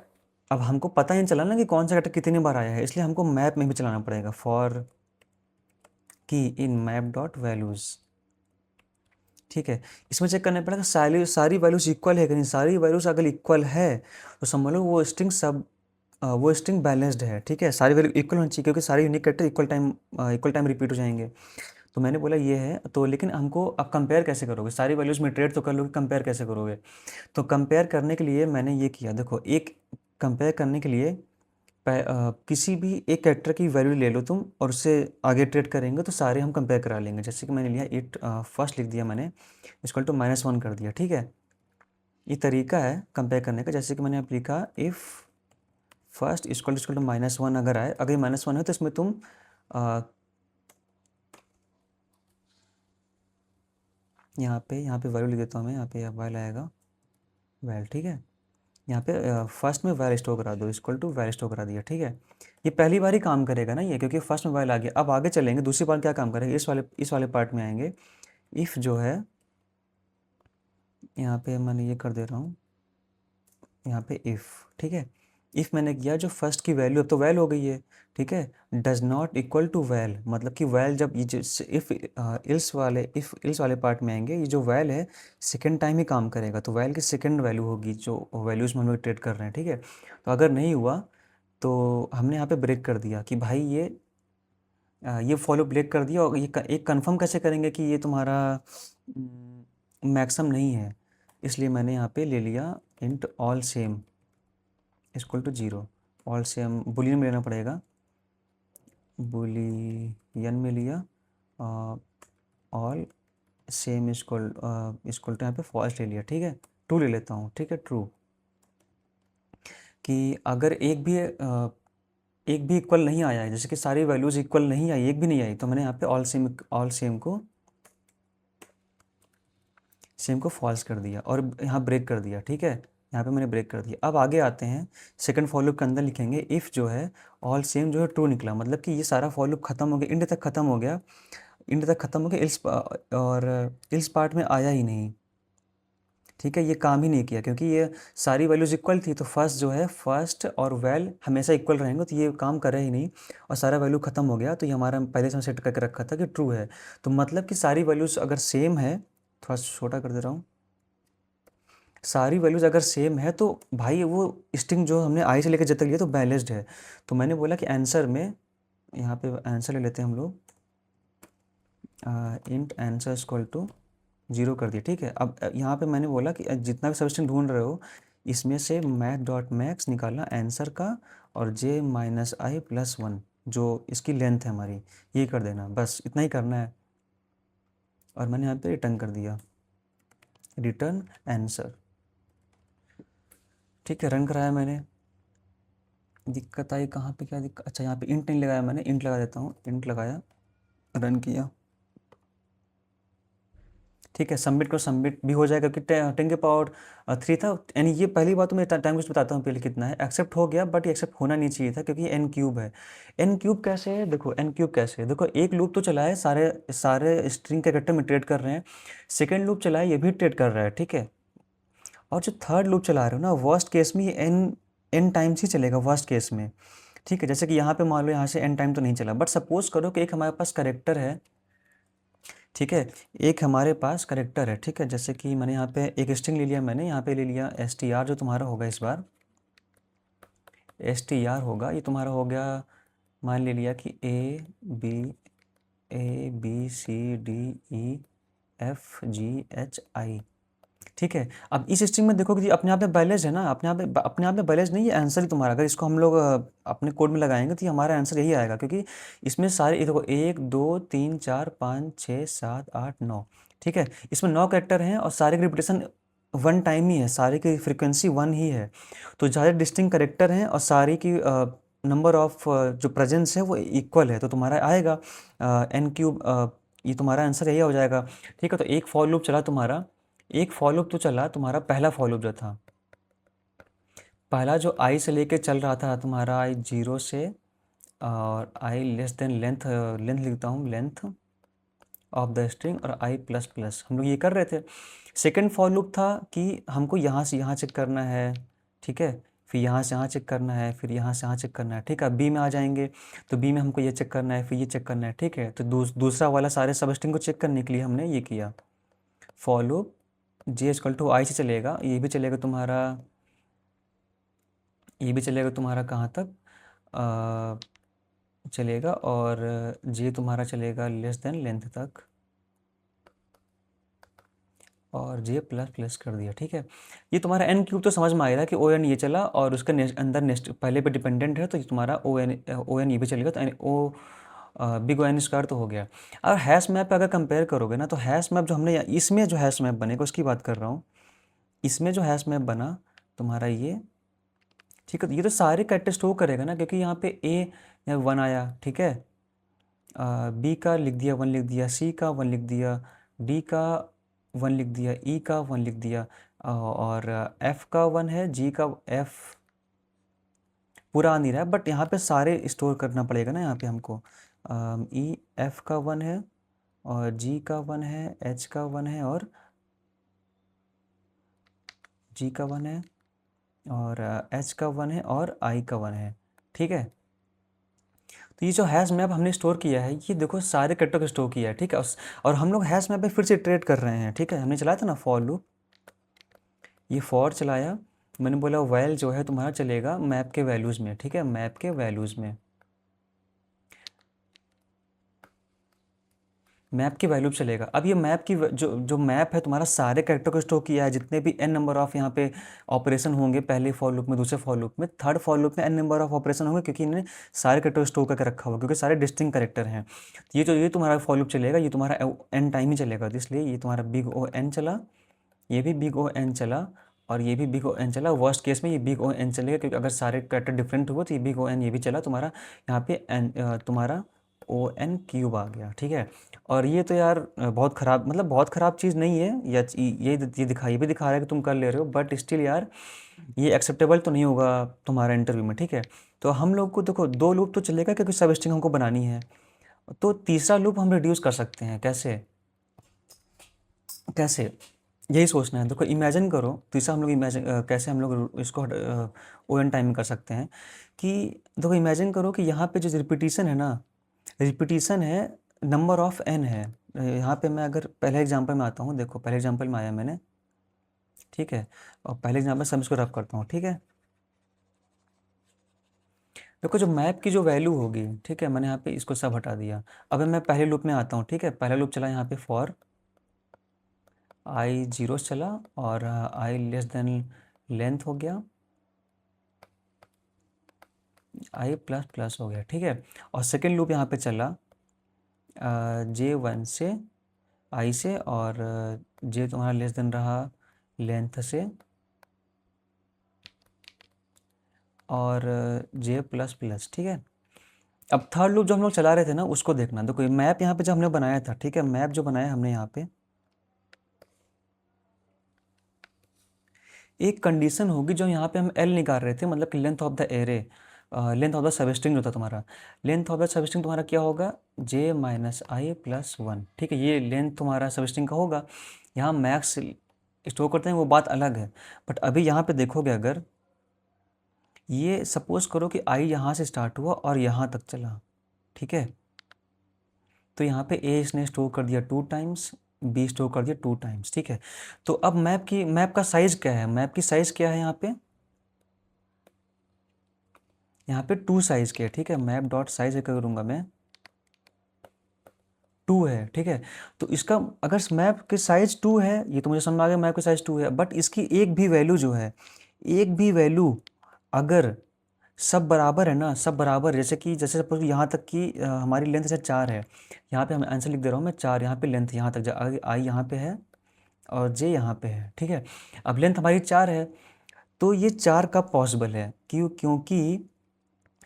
अब हमको पता ही नहीं चला ना कि कौन सा कैरेक्टर कितनी बार आया है, इसलिए हमको मैप में भी चलाना पड़ेगा फॉर की इन मैप डॉट वैल्यूज़, ठीक है। इसमें चेक करना पड़ेगा सारी सारी वैल्यूज़ इक्वल है कि नहीं, सारी वैल्यूज़ अगर इक्वल है तो समझ लो वो स्ट्रिंग बैलेंस्ड है, ठीक है। सारी वैल्यू इक्वल होनी चाहिए क्योंकि सारे unique character equal time repeat हो जाएंगे। तो मैंने बोला ये है, तो लेकिन हमको अब कंपेयर कैसे करोगे, सारी वैल्यूज़ में ट्रेड तो कर लोगे, कंपेयर कैसे करोगे। तो कंपेयर करने के लिए मैंने ये किया, देखो एक कंपेयर करने के लिए किसी भी एक कैरेक्टर की वैल्यू ले लो तुम और उससे आगे ट्रेड करेंगे तो सारे हम कंपेयर करा लेंगे। जैसे कि मैंने लिया इट फर्स्ट लिख दिया मैंने, इक्वल टू -1 कर दिया, ठीक है। ये तरीका है कंपेयर करने का। जैसे कि मैंने अब लिखा इफ़ फर्स्ट इक्वल टू -1 अगर आए, अगर -1 है तो इसमें तुम यहाँ पे वैल्यू लिख देता हूँ मैं, यहाँ पे वैल आएगा वैल, ठीक है। यहाँ पे फर्स्ट में वैल स्टोर करा दो, इक्वल टू वैल स्टोर करा दिया, ठीक है। ये पहली बार ही काम करेगा ना ये, क्योंकि फर्स्ट में वैल आ गया। अब आगे चलेंगे, दूसरी बार क्या काम करेगा, इस वाले पार्ट में आएंगे। इफ़ जो है यहाँ पे मैंने ये कर दे रहा हूँ, यहाँ पे इफ़, ठीक है। इफ़ मैंने किया जो फर्स्ट की वैल्यू अब तो वैल हो गई है, ठीक है। Does not equal to val, मतलब कि वैल जब ये जो इफ़ इल्स वाले पार्ट में आएंगे, ये जो वैल है सेकेंड टाइम ही काम करेगा, तो वैल की सेकेंड वैल्यू होगी जो वैल्यूज़ में हम लोग ट्रेड कर रहे हैं, ठीक है। तो अगर नहीं हुआ तो हमने यहाँ पे ब्रेक कर दिया कि भाई ये फॉलो ब्रेक कर दिया, और एक कंफर्म कैसे करेंगे कि ये तुम्हारा मैक्सिमम नहीं है, इसलिए मैंने यहाँ पे ले लिया int all same equal to 0। All same boolean में लेना पड़ेगा, बुलियन में लिया ऑल सेम इक्वल टू यहाँ पे फॉल्स ले लिया, ठीक है। ट्रू ले लेता हूँ, ठीक है, ट्रू। कि अगर एक भी इक्वल नहीं आया है, जैसे कि सारी वैल्यूज़ इक्वल नहीं आई, एक भी नहीं आई, तो मैंने यहाँ पे ऑल सेम को फॉल्स कर दिया और यहाँ ब्रेक कर दिया, ठीक है। यहाँ पे मैंने ब्रेक कर दिया। अब आगे आते हैं, सेकंड फॉर लूप के अंदर लिखेंगे इफ़ जो है ऑल सेम जो है ट्रू निकला, मतलब कि ये सारा फॉर लूप खत्म हो गया, इंड तक खत्म हो गया, इल्स पार्ट में आया ही नहीं, ठीक है। ये काम ही नहीं किया क्योंकि ये सारी वैल्यूज़ इक्वल थी, तो फर्स्ट और वैल हमेशा इक्वल रहेंगे, तो ये काम करे ही नहीं और सारा वैल्यू ख़त्म हो गया। तो ये हमारा पहले से हम सेट करके रखा था कि ट्रू है, तो मतलब कि सारी वैल्यूज़ अगर सेम है, थोड़ा छोटा कर दे रहा हूँ, सारी वैल्यूज़ अगर सेम है तो भाई वो स्ट्रिंग जो हमने आई से लेकर जब तक लिया तो बैलेंस्ड है। तो मैंने बोला कि आंसर में, यहाँ पे आंसर ले लेते हैं हम लोग, इंट आंसर इक्वल टू 0 कर दिया, ठीक है। अब यहाँ पे मैंने बोला कि जितना भी सब स्ट्रिंग ढूंढ रहे हो इसमें से मैथ डॉट मैक्स निकालना आंसर का, और j-i+1 जो इसकी लेंथ है हमारी, ये कर देना, बस इतना ही करना है। और मैंने यहाँ पे रिटर्न कर दिया, रिटर्न आंसर, ठीक है। रन कराया मैंने, दिक्कत आई कहाँ पे, क्या दिक्कत, अच्छा यहाँ पे इंट नहीं लगाया मैंने, इंट लगा देता हूँ, इंट लगाया, रन किया, ठीक है। सबमिट को सबमिट भी हो जाएगा कि 10 के पावर 3 था, यानी ये पहली बात तो मैं टाइम वेस्ट बताता हूँ पहले कितना है। एक्सेप्ट हो गया, बट ये एक्सेप्ट होना नहीं चाहिए था क्योंकि एन क्यूब है। एन क्यूब कैसे है, देखो एन क्यूब कैसे है, देखो एक लूप तो चला है, सारे सारे स्ट्रिंग के कैरेक्टर में ट्रेड कर रहे हैं, सेकेंड लूप चला है, ये भी ट्रेड कर रहा है, ठीक है। और जो थर्ड लूप चला रहे हो ना, वर्स्ट केस में ये एन टाइम्स ही चलेगा वर्स्ट केस में, ठीक है। जैसे कि यहाँ पे मान लो यहाँ से एन टाइम तो नहीं चला, बट सपोज करो कि एक हमारे पास करेक्टर है, ठीक है, एक हमारे पास करेक्टर है, ठीक है। जैसे कि मैंने यहाँ पे एक स्ट्रिंग ले लिया, मैंने यहाँ पे ले लिया str, जो तुम्हारा होगा इस बार str होगा, ये तुम्हारा हो गया, मान ले लिया कि A B C D E F G H I, ठीक है। अब इस स्ट्रिंग में देखो कि अपने आप में बैलेंस है ना, अपने आप में बैलेंस नहीं है, आंसर ही तुम्हारा, अगर इसको हम लोग अपने कोड में लगाएंगे तो ये हमारा आंसर यही आएगा, क्योंकि इसमें सारे ये देखो 1 2 3 4 5 6 7 8 9, ठीक है। इसमें 9 कैरेक्टर हैं और सारे की रिपीटेशन वन टाइम ही है, सारे की फ्रीक्वेंसी वन ही है। तो ज़्यादा डिस्टिंक्ट करेक्टर हैं और सारी की नंबर ऑफ जो प्रेजेंस है वो इक्वल है, तो तुम्हारा आएगा एन क्यूब। ये तुम्हारा आंसर यही हो जाएगा। ठीक है, तो एक फॉर लूप चला तुम्हारा, एक फॉर लूप तो चला तुम्हारा, पहला फॉर लूप जो था, पहला जो आई से लेके चल रहा था तुम्हारा, आई जीरो से, और आई लेस देन लेंथ, लेंथ लिखता हूँ, लेंथ ऑफ द स्ट्रिंग, और आई प्लस प्लस, हम लोग ये कर रहे थे। सेकंड फॉर लूप था कि हमको यहाँ से यहाँ चेक करना है, ठीक है, फिर यहाँ से यहाँ चेक करना है, फिर यहाँ से यहाँ चेक करना है, ठीक है। बी में आ जाएंगे तो बी में हमको ये चेक करना है, फिर ये चेक करना है, ठीक है। तो दूसरा वाला सारे सब स्ट्रिंग को चेक करने के लिए हमने ये किया for loop. J equal to I से चलेगा, ये भी चलेगा तुम्हारा, ये भी चलेगा तुम्हारा कहाँ तक, चलेगा, और जे तुम्हारा चलेगा लेस देन लेंथ तक, और जे प्लस प्लस कर दिया, ठीक है। ये तुम्हारा एन क्यूब तो समझ में आएगा कि ओ एन ये चला और उसका अंदर नेक्स्ट पहले पे डिपेंडेंट है, तो ये तुम्हारा ओ एन ये भी चलेगा, तो ओ बिग ओ एन स्क्वायर तो हो गया। और हैश मैप पे अगर कंपेयर करोगे ना, तो हैश मैप जो हमने इसमें जो हैश मैप बनेगा उसकी बात कर रहा हूँ, इसमें जो हैश मैप बना तुम्हारा ये, ठीक है, ये तो सारे कैरेक्टर स्टोर करेगा ना, क्योंकि यहाँ पे ए वन आया, ठीक है, बी का लिख दिया वन लिख दिया, सी का वन लिख दिया, डी का वन लिख दिया, ई का वन लिख दिया, और एफ का वन है, जी का, एफ पूरा आ नहीं रहा है, बट यहाँ पे सारे स्टोर करना पड़ेगा ना, यहाँ पे हमको ई एफ का वन है, और जी का वन है, एच का वन है, और जी का वन है, और एच का वन है, और आई का वन है, ठीक है। तो ये जो हैश मैप हमने स्टोर किया है, ये देखो सारे कैरेक्टर को स्टोर किया है, ठीक है। और हम लोग हैश मैप पे फिर से इटरेट कर रहे हैं, ठीक है। हमने चलाया था ना फॉर लूप, ये फॉर चलाया, मैंने बोला वैल जो है तुम्हारा चलेगा मैप के वैल्यूज़ में, ठीक है, मैप के वैल्यूज़ में, मैप की वैल्यू चलेगा। अब ये मैप की जो मैप है तुम्हारा सारे कैरेक्टर को स्टोर किया है, जितने भी n नंबर ऑफ यहाँ पे ऑपरेशन होंगे, पहले फॉर लूप में, दूसरे फॉर लूप में, थर्ड फॉर लूप में n नंबर ऑफ ऑपरेशन होंगे, क्योंकि इन्हें सारे कैरेक्टर स्टोर करके रखा हुआ, क्योंकि सारे डिस्टिंक्ट कैरेक्टर हैं। ये तुम्हारा फॉर लूप चलेगा, ये तुम्हारा n टाइम ही चलेगा, तो इसलिए ये तुम्हारा बिग ओ एन चला, ये भी बिग ओ एन चला, और ये भी बिग ओ एन चला। वर्स्ट केस में ये बिग ओ एन चलेगा, क्योंकि अगर सारे कैरेक्टर डिफरेंट हुए तो ये बिग ओ एन ये भी चला तुम्हारा, यहाँ पे एन तुम्हारा ओ एन क्यूब आ गया, ठीक है। और ये तो यार बहुत ख़राब, मतलब बहुत ख़राब चीज़ नहीं है, या ये भी दिखा रहा है कि तुम कर ले रहे हो, बट स्टिल यार ये एक्सेप्टेबल तो नहीं होगा तुम्हारा इंटरव्यू में, ठीक है। तो हम लोग को देखो दो लूप तो चलेगा, क्योंकि सब स्ट्रिंग हमको बनानी है, तो तीसरा लूप हम रिड्यूस कर सकते हैं, कैसे कैसे, यही सोचना है। देखो इमेजिन करो, तीसरा हम लोग इमेजिन कैसे हम लोग इसको ओ एन टाइम में कर सकते हैं, कि देखो इमेजिन करो कि यहाँ पे जो रिपीटिशन है ना, रिपीटिशन है, नंबर ऑफ एन है। यहाँ पे मैं अगर पहले एग्जांपल में आता हूँ, देखो पहले एग्जांपल में आया मैंने, ठीक है, और पहले एग्जांपल सब इसको रफ करता हूँ, ठीक है। देखो जो मैप की जो वैल्यू होगी, ठीक है, मैंने यहाँ पे इसको सब हटा दिया। अब मैं पहले लूप में आता हूँ, ठीक है, पहला लूप चला यहाँ पे फॉर आई जीरो चला, और आई लेस देन लेंथ हो गया, आई प्लस प्लस हो गया, ठीक है। और सेकेंड लूप यहाँ पे चला जे वन से, आई से, और जे तुम्हारा लेस देन रहा लेंथ से, और जे प्लस प्लस, ठीक है। अब थर्ड लूप जो हम लोग चला रहे थे ना, उसको देखना। देखो मैप यहाँ पे जो हमने बनाया था, ठीक है, मैप जो बनाया हमने यहाँ पे, एक कंडीशन होगी जो यहाँ पे हम एल निकाल रहे थे, मतलब कि length of the array, length of the substring जो था तुम्हारा, लेंथ ऑफ द सबस्ट्रिंग तुम्हारा क्या होगा, जे माइनस आई प्लस वन, ठीक है, ये लेंथ तुम्हारा सबस्ट्रिंग का होगा। यहाँ मैक्स स्टोर करते हैं वो बात अलग है, बट अभी यहाँ पे देखोगे, अगर ये सपोज करो कि आई यहाँ से स्टार्ट हुआ और यहाँ तक चला, ठीक है, तो यहाँ पे ए इसने स्टोर कर दिया 2 टाइम्स, बी स्टोर कर दिया 2 टाइम्स, ठीक है। तो अब मैप का साइज क्या है, मैप की साइज क्या है यहाँ पे 2 साइज के, ठीक है, मैप डॉट साइज करूँगा मैं, 2 है, ठीक है। तो इसका अगर मैप के साइज 2 है, ये तो मुझे समझ में आ गया मैप के साइज 2 है, बट इसकी एक भी वैल्यू जो है, एक भी वैल्यू अगर सब बराबर है ना, सब बराबर, जैसे सपोज यहाँ तक की हमारी लेंथ जैसे 4 है, यहाँ पे हम आंसर लिख दे रहा हूँ मैं 4, यहाँ पे लेंथ यहाँ तक आई यहाँ पे है, और जे यहाँ पे है, ठीक है। अब लेंथ हमारी 4 है, तो ये 4 कब पॉसिबल है? क्योंकि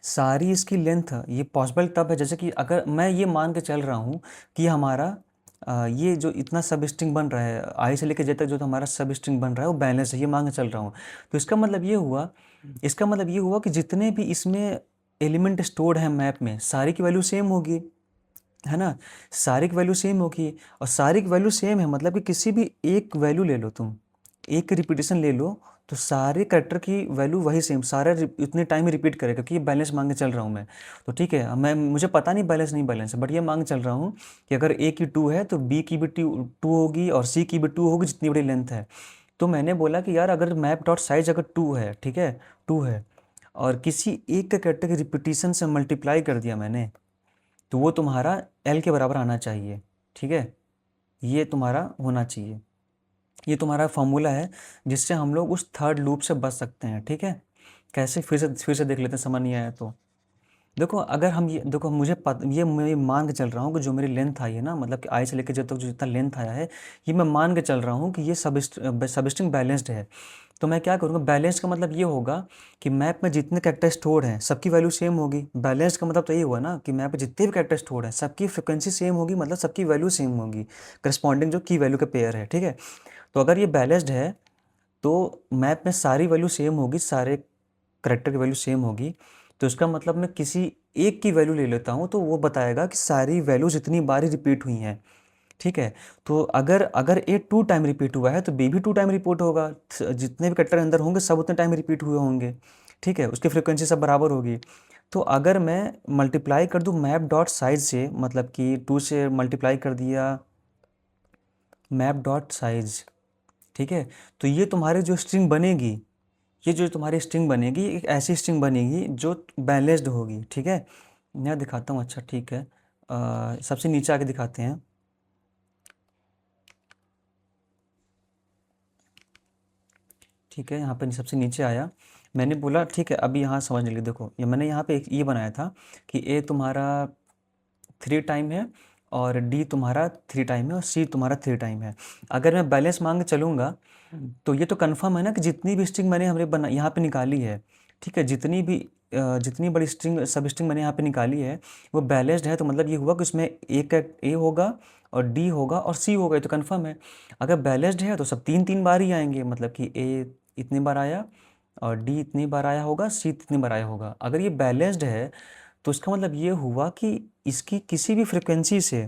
सारी इसकी लेंथ ये पॉसिबल तब है जैसे कि अगर मैं ये मान के चल रहा हूँ कि हमारा ये जो इतना सब स्ट्रिंग बन रहा है आई से लेकर जे तक जो तो हमारा सब स्ट्रिंग बन रहा है वो बैलेंस है, ये मान के चल रहा हूँ। तो इसका मतलब ये हुआ कि जितने भी इसमें एलिमेंट स्टोर्ड हैं मैप में सारी की वैल्यू सेम होगी, है ना। सारी की वैल्यू सेम होगी, और सारी की वैल्यू सेम है मतलब कि किसी भी एक वैल्यू ले लो तुम, एक रिपीटेशन ले लो, तो सारे करेक्टर की वैल्यू वही सेम, सारे इतने टाइम ही रिपीट करेगा क्योंकि ये बैलेंस मांग के चल रहा हूँ मैं। तो ठीक है, मैं मुझे पता नहीं बैलेंस नहीं बैलेंस है, बट ये मांग के चल रहा हूँ कि अगर ए की 2 है तो बी की भी 2 होगी और सी की भी 2 होगी जितनी बड़ी लेंथ है। तो मैंने बोला कि यार अगर मैप डॉट साइज अगर 2 है, ठीक है, 2 है, और किसी एक का करेक्टर की रिपीटिशन से मल्टीप्लाई कर दिया मैंने, तो वो तुम्हारा एल के बराबर आना चाहिए, ठीक है। ये तुम्हारा होना चाहिए, ये तुम्हारा फॉर्मूला है जिससे हम लोग उस थर्ड लूप से बच सकते हैं, ठीक है। कैसे, फिर से देख लेते हैं, समझ नहीं आया तो देखो, अगर हम ये देखो, ये मैं मान के चल रहा हूँ कि जो मेरी लेंथ आई है ना, मतलब कि आई से लेकर जब तक जो जितना लेंथ आया है, ये मैं मान के चल रहा हूँ कि ये सबस्ट्रिंग बैलेंस्ड है। तो मैं क्या करूँगा, बैलेंस का मतलब ये होगा कि मैप में जितने कैरेक्टर स्टोर हैं सबकी वैल्यू सेम होगी। बैलेंस का मतलब तो ये हुआ ना कि मैप में जितने भी कैरेक्टर स्टोर हैं सबकी फ्रिक्वेंसी सेम होगी, मतलब सबकी वैल्यू सेम होगी, करस्पॉन्डिंग जो की वैल्यू के पेयर है, ठीक है। तो अगर ये बैलेंस्ड है तो मैप में सारी वैल्यू सेम होगी, सारे करेक्टर की वैल्यू सेम होगी। तो इसका मतलब मैं किसी एक की वैल्यू ले लेता हूँ तो वो बताएगा कि सारी वैल्यूज इतनी बार रिपीट हुई हैं, ठीक है। तो अगर अगर ए 2 टाइम रिपीट हुआ है तो बी भी 2 टाइम रिपीट होगा, जितने भी करेक्टर अंदर होंगे सब उतने टाइम रिपीट हुए होंगे, ठीक है, उसकी फ्रिक्वेंसी सब बराबर होगी। तो अगर मैं मल्टीप्लाई कर दूँ मैप डॉट साइज से, मतलब कि 2 से मल्टीप्लाई कर दिया मैप डॉट साइज, ठीक है, तो ये तुम्हारी जो स्ट्रिंग बनेगी, ये जो तुम्हारी स्ट्रिंग बनेगी एक ऐसी स्ट्रिंग बनेगी जो बैलेंस्ड होगी, ठीक है। मैं दिखाता हूँ, अच्छा ठीक है, सबसे नीचे आके दिखाते हैं। ठीक है, यहाँ पे सबसे नीचे आया, मैंने बोला ठीक है, अभी यहाँ समझ लीजिए, देखो ये मैंने यहाँ पे एक ये बनाया था कि ए तुम्हारा 3 टाइम है और डी तुम्हारा 3 टाइम है और सी तुम्हारा 3 टाइम है। अगर मैं बैलेंस मांग के चलूँगा तो ये तो कंफर्म है ना कि जितनी भी स्ट्रिंग मैंने हमने बना यहाँ पे निकाली है, ठीक है, जितनी बड़ी स्ट्रिंग सब स्ट्रिंग मैंने यहाँ पे निकाली है वो बैलेंस्ड है। तो मतलब ये हुआ कि उसमें एक ए होगा और डी होगा और सी होगा, ये तो कंफर्म है। अगर बैलेंस्ड है तो सब 3 3 बार ही आएंगे, मतलब कि ए इतनी बार आया और डी इतनी बार आया होगा, सी इतनी बार आया होगा। अगर ये बैलेंस्ड है तो इसका मतलब ये हुआ कि इसकी किसी भी फ्रिक्वेंसी से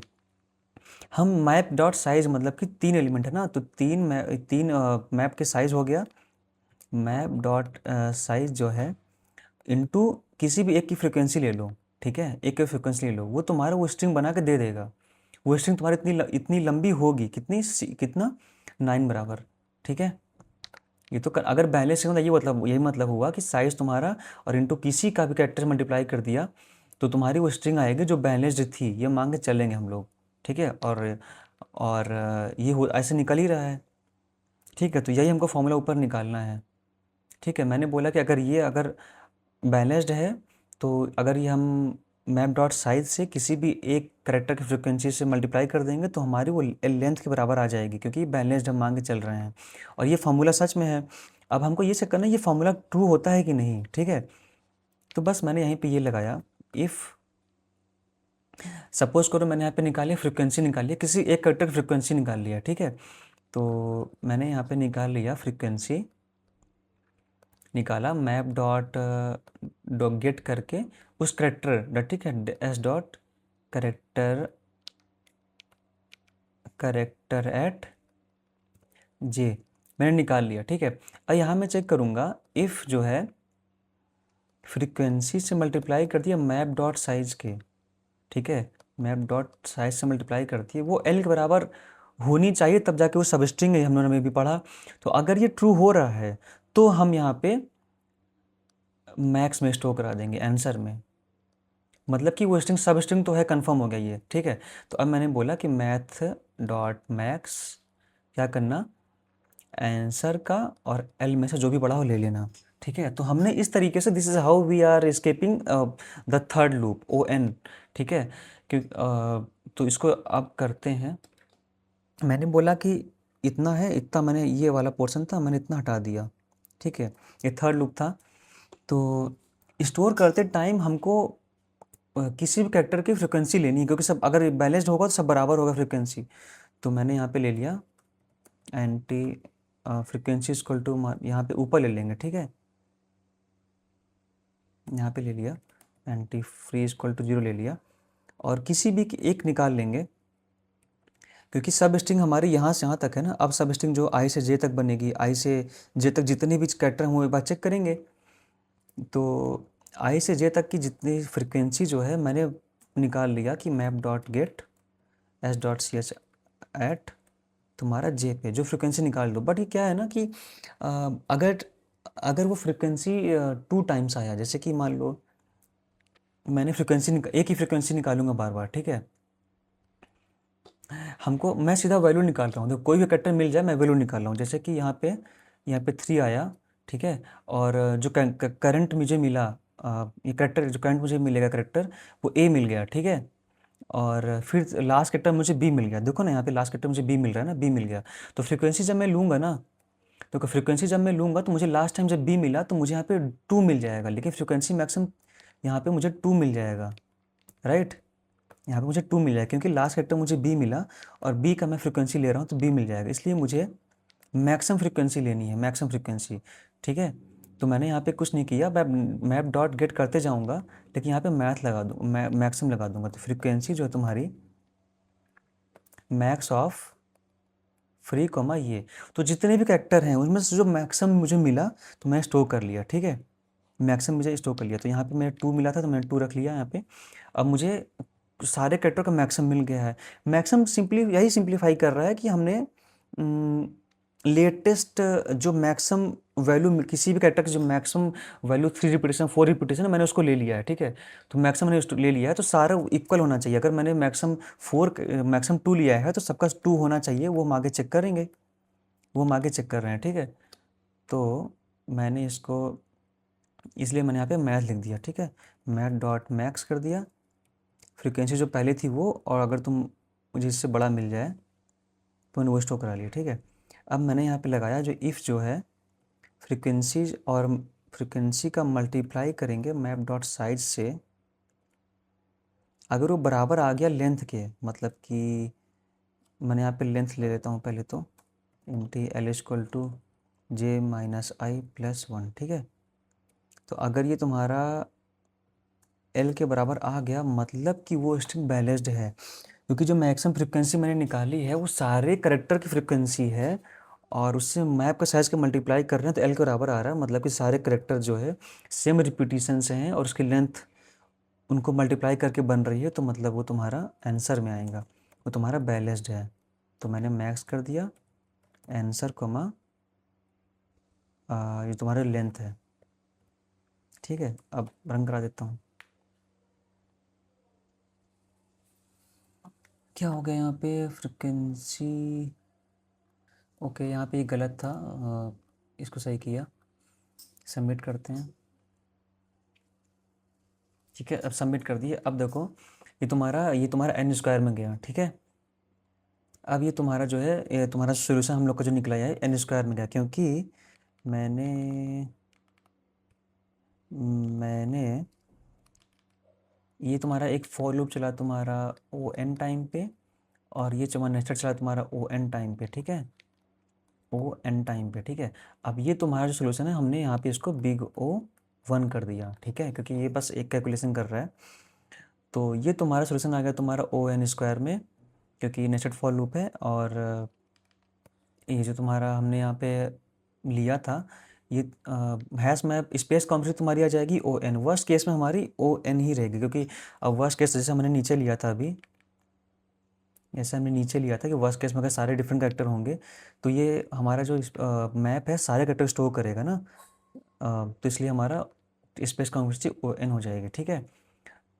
हम मैप डॉट साइज, मतलब कि 3 एलिमेंट है ना, तो तीन मैप के साइज हो गया, मैप डॉट साइज जो है इनटू किसी भी एक की फ्रिक्वेंसी ले लो, ठीक है, एक की फ्रिक्वेंसी ले लो, वो तुम्हारा वो स्ट्रिंग बना के दे देगा। वो स्ट्रिंग तुम्हारी इतनी लंबी होगी, कितना 9 बराबर, ठीक है। ये तो अगर बैलेंस से मतलब ये मतलब यही मतलब हुआ कि साइज तुम्हारा और इनटू किसी का भी कैरेक्टर मल्टीप्लाई कर दिया तो तुम्हारी वो स्ट्रिंग आएगी जो बैलेंस्ड थी, ये मांग के चलेंगे हम लोग, ठीक है। और ये हो ऐसे निकल ही रहा है, ठीक है। तो यही हमको फॉर्मूला ऊपर निकालना है, ठीक है। मैंने बोला कि अगर बैलेंस्ड है तो अगर ये हम मैप डॉट साइज से किसी भी एक करेक्टर की फ्रिक्वेंसी से मल्टीप्लाई कर देंगे तो हमारी वो लेंथ के बराबर आ जाएगी, क्योंकि बैलेंस्ड हम मांग के चल रहे हैं और ये फार्मूला सच में है। अब हमको ये चेक करना है ये फार्मूला ट्रू होता है कि नहीं, ठीक है। तो बस मैंने यहीं पे ये लगाया, इफ़ सपोज करो मैंने यहाँ पे निकाली फ्रिक्वेंसी, निकाली है किसी एक करेक्टर की फ्रिक्वेंसी निकाल लिया, ठीक है। तो मैंने यहाँ पे निकाल लिया फ्रिक्वेंसी, निकाला मैप डॉट डॉट गेट करके उस करेक्टर, ठीक है, S dot character character at J मैंने निकाल लिया, ठीक है। अब यहाँ मैं चेक करूँगा इफ़ जो है फ्रीक्वेंसी से मल्टीप्लाई कर दिया मैप डॉट साइज के, ठीक है, मैप डॉट साइज से मल्टीप्लाई करती है वो एल के बराबर होनी चाहिए, तब जाके वो सबस्ट्रिंग है, हम लोगों ने भी पढ़ा। तो अगर ये ट्रू हो रहा है तो हम यहाँ पे मैक्स में स्टोर करा देंगे आंसर में, मतलब कि वो स्ट्रिंग सब स्ट्रिंग तो है, कंफर्म हो गया ये, ठीक है। तो अब मैंने बोला कि मैथ डॉट मैक्स क्या करना, आंसर का और एल में से जो भी बड़ा हो ले लेना, ठीक है। तो हमने इस तरीके से, this is how we are escaping the third loop O N, ठीक है। तो इसको अब करते हैं। मैंने बोला कि इतना है, इतना मैंने ये वाला पोर्शन था मैंने इतना हटा दिया, ठीक है। ये थर्ड लूप था। तो स्टोर करते टाइम हमको किसी भी कैरेक्टर की फ्रिक्वेंसी लेनी है, क्योंकि सब अगर बैलेंस्ड होगा तो सब बराबर होगा फ्रिक्वेंसी। तो मैंने यहाँ पे ले लिया एंटी फ्रिक्वेंसी इक्वल टू, यहाँ पे ऊपर ले लेंगे, ठीक है। यहाँ पे ले लिया एंटी फ्री इक्वल टू 0 ले लिया, और किसी भी एक निकाल लेंगे, क्योंकि सब स्ट्रिंग हमारी यहाँ से यहाँ तक है ना। अब सब स्ट्रिंग जो आई से जे तक बनेगी, आई से जे तक जितने भी कैरेक्टर हैं वो एक बार चेक करेंगे। तो आई से जे तक की जितनी फ्रिक्वेंसी जो है मैंने निकाल लिया कि map dot get S dot C H at तुम्हारा जे पे जो फ्रिक्वेंसी निकाल लो। बट ये क्या है ना कि अगर अगर वो फ्रिक्वेंसी 2 टाइम्स आया, जैसे कि मान लो मैंने एक ही फ्रिक्वेंसी निकालूंगा बार बार, ठीक है। हमको मैं सीधा वैल्यू निकाल रहा हूँ, तो कोई भी कैरेक्टर मिल जाए मैं वैल्यू निकाल रहा हूँ। जैसे कि यहाँ पे 3 आया, ठीक है। और जो करंट मुझे मिला, ये कैरेक्टर जो करंट मुझे मिलेगा कैरेक्टर, वो ए मिल गया, ठीक है। और फिर लास्ट कैरेक्टर मुझे बी मिल गया। देखो ना यहाँ पे लास्ट कैरेक्टर मुझे बी मिल रहा है ना, बी मिल गया। तो फ्रिक्वेंसी जब मैं लूँगा ना, तो फ्रिक्वेंसी जब मैं लूँगा तो मुझे लास्ट टाइम जब बी मिला तो मुझे यहाँ पे 2 मिल जाएगा, लेकिन फ्रिक्वेंसी मैक्सिमम यहाँ पे मुझे 2 मिल जाएगा, राइट। यहाँ पे मुझे 2 मिल जाएगा क्योंकि लास्ट कैरेक्टर मुझे बी मिला, और बी का मैं फ्रिक्वेंसी ले रहा हूँ तो बी मिल जाएगा। इसलिए मुझे मैक्सिमम फ्रिक्वेंसी लेनी है, मैक्सिमम फ्रिक्वेंसी, ठीक है। तो मैंने यहाँ पे कुछ नहीं किया, मैं मैप डॉट गेट करते जाऊँगा, लेकिन यहाँ पे मैथ लगा दूँ, मैं मैक्सिमम लगा दूंगा। तो फ्रिक्वेंसी जो है तुम्हारी मैक्स ऑफ फ्री कॉमा ये, तो जितने भी कैरेक्टर हैं उनमें से जो मैक्सिमम मुझे मिला तो मैं स्टोर कर लिया, ठीक है। मैक्सिमम मुझे स्टोर कर लिया, तो यहाँ पे मैंने 2 मिला था तो मैंने 2 रख लिया यहाँ पे। अब मुझे सारे कैरेक्टर का मैक्सिमम मिल गया है। मैक्सिमम सिंपली यही सिंप्लीफाई कर रहा है कि हमने लेटेस्ट जो मैक्सिमम वैल्यू किसी भी कैरेक्टर की जो मैक्सिमम वैल्यू 3 रिपीटेशन 4 रिपीटेशन मैंने उसको ले लिया है, ठीक है। तो मैक्सिमम मैंने ले लिया है तो सारा इक्वल होना चाहिए। अगर मैंने मैक्सिमम 2 लिया है तो सबका 2 होना चाहिए, वो हम आगे चेक करेंगे, वो हम आगे चेक कर रहे हैं, ठीक है। तो मैंने इसको इसलिए मैंने यहाँ पे मैथ लिख दिया, ठीक है। मैथ डॉट मैक्स कर दिया, फ्रिक्वेंसी जो पहले थी वो, और अगर तुम मुझे इससे बड़ा मिल जाए तो मैंने वो स्टोर करा लिया, ठीक है। अब मैंने यहाँ पे लगाया जो इफ़ जो है फ्रिक्वेंसी और फ्रिक्वेंसी का मल्टीप्लाई करेंगे मैप डॉट साइज से, अगर वो बराबर आ गया लेंथ के, मतलब कि मैंने यहाँ पे लेंथ ले लेता हूँ पहले तो, int L equal to J minus I plus 1, ठीक है। तो अगर ये तुम्हारा एल के बराबर आ गया मतलब कि वो स्ट्रिंग बैलेंस्ड है, क्योंकि जो मैक्सिमम फ्रिक्वेंसी मैंने निकाली है वो सारे करेक्टर की फ्रिक्वेंसी है, और उससे मैप का साइज़ के मल्टीप्लाई कर रहे हैं तो एल के बराबर आ रहा है, मतलब कि सारे करेक्टर जो है सेम रिपीटिशन से हैं और उसकी लेंथ उनको मल्टीप्लाई करके बन रही है, तो मतलब वो तुम्हारा आंसर में आएगा, वो तुम्हारा बैलेंस्ड है। तो मैंने मैक्स कर दिया आंसर कॉमा ये तुम्हारा लेंथ है, ठीक है। अब रन करा देता हूँ। क्या हो गया यहाँ पे फ्रिक्वेंसी, ओके यहाँ पे ये गलत था, इसको सही किया, सबमिट करते हैं, ठीक है। अब सबमिट कर दिए। अब देखो ये तुम्हारा एन स्क्वायर में गया, ठीक है। अब ये तुम्हारा जो है ये तुम्हारा सोल्यूशन हम लोग का जो निकला है एन स्क्वायर में गया, क्योंकि मैंने मैंने ये तुम्हारा एक फॉर लूप चला तुम्हारा ओ एन टाइम पे, और ये तुम्हारा नेस्टेड चला तुम्हारा ओ एन टाइम पे, ठीक है, ओ एन टाइम पे, ठीक है। अब ये तुम्हारा जो सोल्यूशन है हमने यहाँ पे इसको बिग ओ 1 कर दिया, ठीक है, क्योंकि ये बस एक कैलकुलेशन कर रहा है। तो ये तुम्हारा सोल्यूशन आ गया तुम्हारा ओ एन स्क्वायर में, क्योंकि नेस्टेड फॉर लूप है। और ये जो तुम्हारा हमने यहाँ पे लिया था ये हैश मैप स्पेस कॉम्प्लेक्सिटी तुम्हारी आ जाएगी ओ एन, वर्स्ट केस में हमारी ओ एन ही रहेगी, क्योंकि अब वर्स्ट केस जैसे हमने नीचे लिया था अभी, जैसे हमने नीचे लिया था कि वर्स्ट केस में अगर सारे डिफरेंट कैरेक्टर होंगे तो ये हमारा जो मैप है सारे कैरेक्टर स्टोर करेगा ना, तो इसलिए हमारा स्पेस कॉम्प्लेक्सिटी ओ एन हो जाएगी, ठीक है।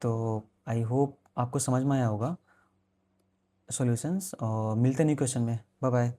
तो आई होप आपको समझ में आया होगा सॉल्यूशंस, और मिलते नहीं क्वेश्चन में, बाय बाय।